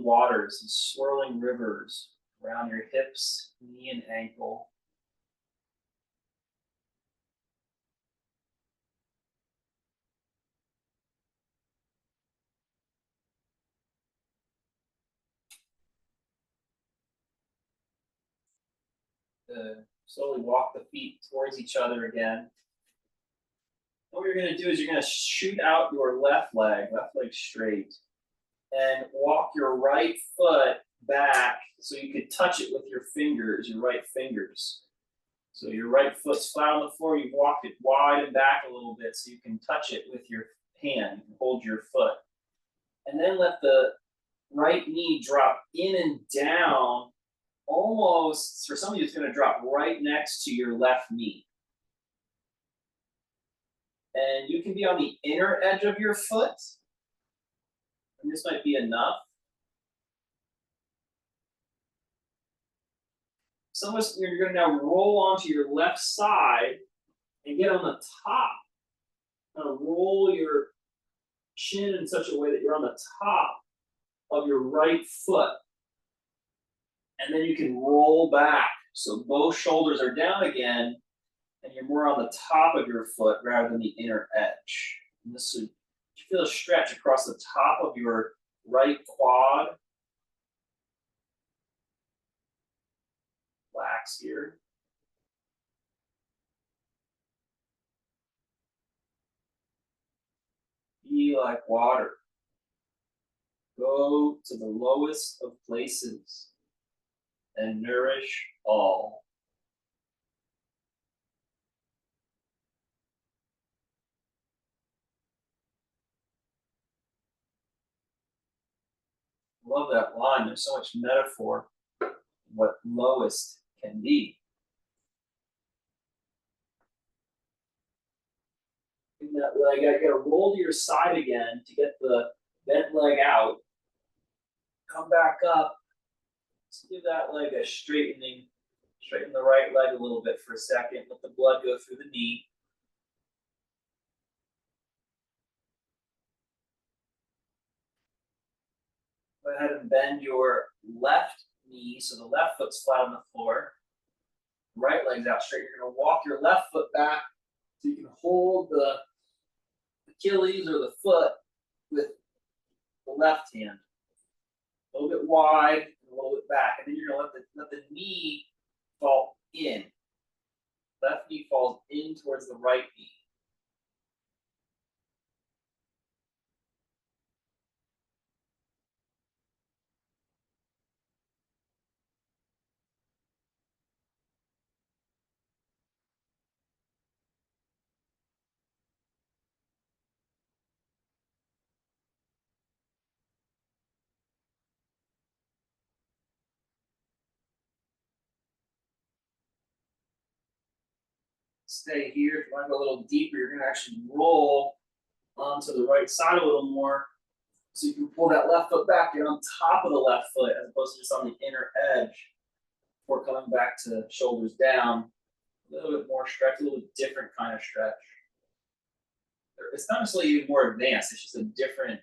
waters, these swirling rivers around your hips, knee, and ankle. Slowly walk the feet towards each other again. What you're going to do is you're going to shoot out your left leg straight, and walk your right foot back so you could touch it with your fingers, your right fingers. So your right foot's flat on the floor, you walk it wide and back a little bit so you can touch it with your hand. You can hold your foot. And then let the right knee drop in and down, almost, for some of you, it's going to drop right next to your left knee. And you can be on the inner edge of your foot. And this might be enough. Some of us, you're going to now roll onto your left side and get on the top. Kind of roll your chin in such a way that you're on the top of your right foot. And then you can roll back. So both shoulders are down again, and you're more on the top of your foot rather than the inner edge. And this would, you feel a stretch across the top of your right quad. Relax here. Be like water. Go to the lowest of places and nourish all. Love that line. There's so much metaphor in what lowest can be. In that leg, I gotta roll to your side again to get the bent leg out. Come back up. Let's give that leg a straightening. Straighten the right leg a little bit for a second. Let the blood go through the knee. Go ahead and bend your left knee so the left foot's flat on the floor. Right leg's out straight. You're going to walk your left foot back so you can hold the Achilles or the foot with the left hand. A little bit wide, a little bit back. And then you're going to let the knee fall in. Left knee falls in towards the right knee. stay here. If you want to go a little deeper, you're going to actually roll onto the right side a little more. So you can pull that left foot back, get on top of the left foot as opposed to just on the inner edge before coming back to shoulders down. A little bit more stretch, a little bit different kind of stretch. It's not necessarily even more advanced, it's just a different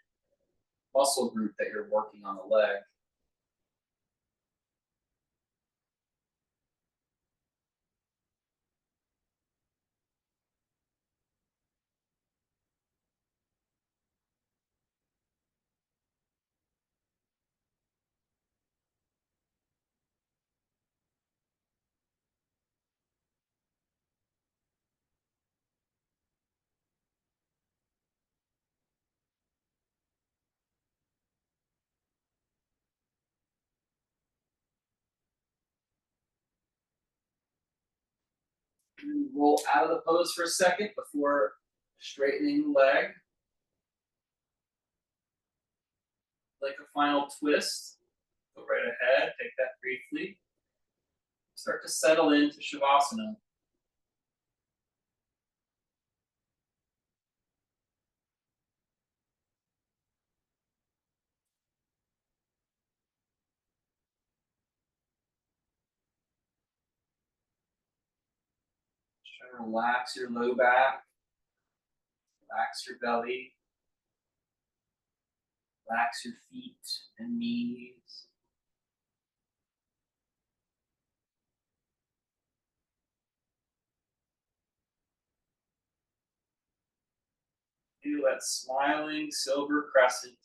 muscle group that you're working on the leg. Roll out of the pose for a second before straightening the leg. Like a final twist. Go right ahead, take that briefly. Start to settle into Shavasana. Just try to relax your low back, relax your belly, relax your feet and knees. Feel that smiling silver crescent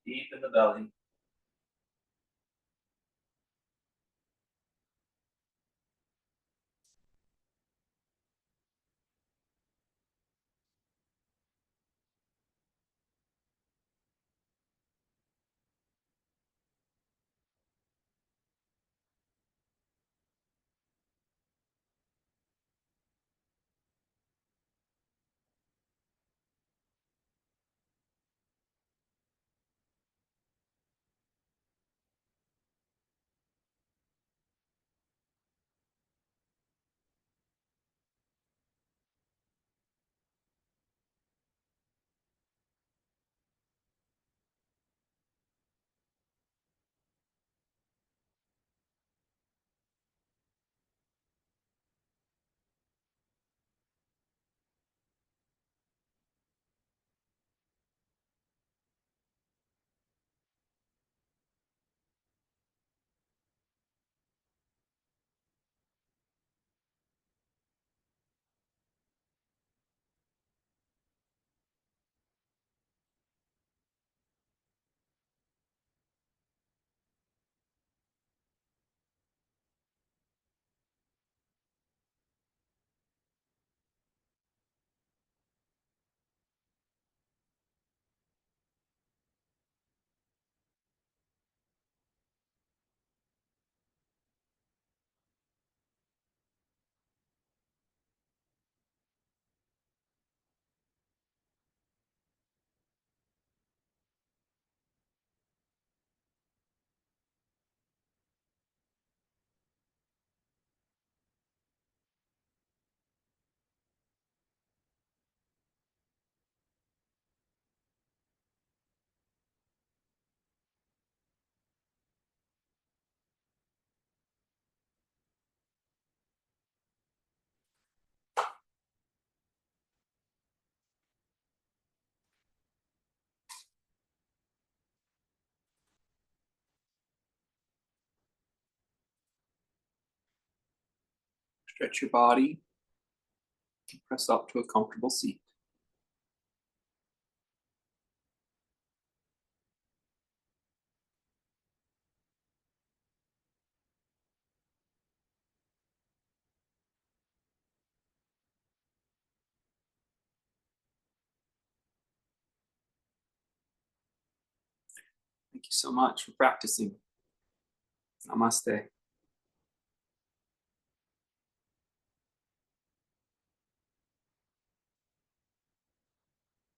deep in the belly. Stretch your body. Press up to a comfortable seat. Thank you so much for practicing. Namaste.